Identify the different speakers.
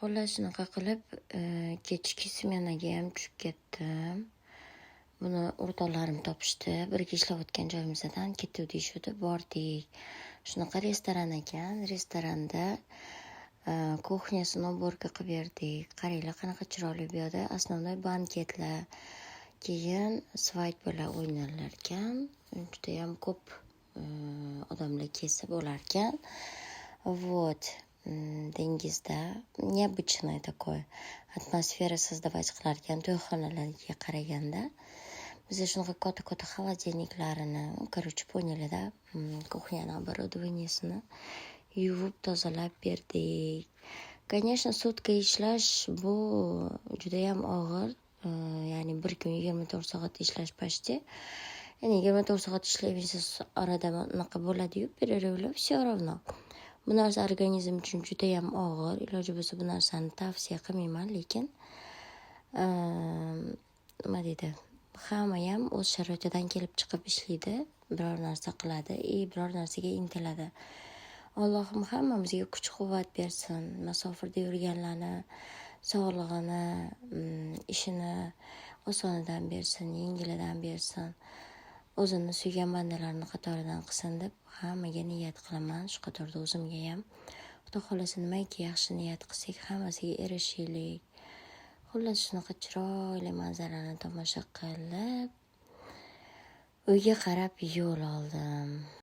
Speaker 1: Xullas shunaqa qilib, kechki smenaga ham tushib ketdim. Buni o'rtoqlarim topishdi. Birga ishlayotgan joyimizdan ketdik deyishdi. Bordik. Shunaqa restoran ekan. Restoranda kuxnyasini уборка qilib berdik. Qaranglar qanaqa chiroyli bu yerda основной banketlar. Keyin svadьbalar o'ynalar ekan. Juda ham ko'p odamlar kelsa bo'lar ekan. Вот. Dengizda необычный такой atmosfera создавать qilar ekan to'yxonalarga qaraganda. Biz shunaqa katta холодильниklarini, короче, поняли-da, kuxnyani оборудованиесini yuvib tozalab berdik. Конечно, sutka ishlash bu juda ham og'ir. Ya'ni bir kun 24 soat ishlash почти. Ya'ni 24 soat ishlayversangiz orada unaqa bo'ladi-yu, перерывlar все равно. Bu narsa organizm uchun juda ham og'ir. Iloji bo'lsa bu narsani tavsiya qilmayman, lekin nima deydi? Hamma ham o'z sharoitidan kelib chiqib ishlaydi, biror narsa qiladi, biror narsaga intiladi. Allohim hammamizga kuch-quvvat bersin. Masofirda yurganlarni sog'lig'ini, ishini osonidan bersin, yengilidan bersin. O'zini suygan bandalarini qatoridan qilsin deb hammaga niyat qilaman. Shu qatorda o'zimga ham. Xudo xolasa nimaiki yaxshi niyat qilsak, hammasiga erishaylik. Xullas shunaqa chiroyli manzarani tomosha qilib, uyga qarab yo'l oldim.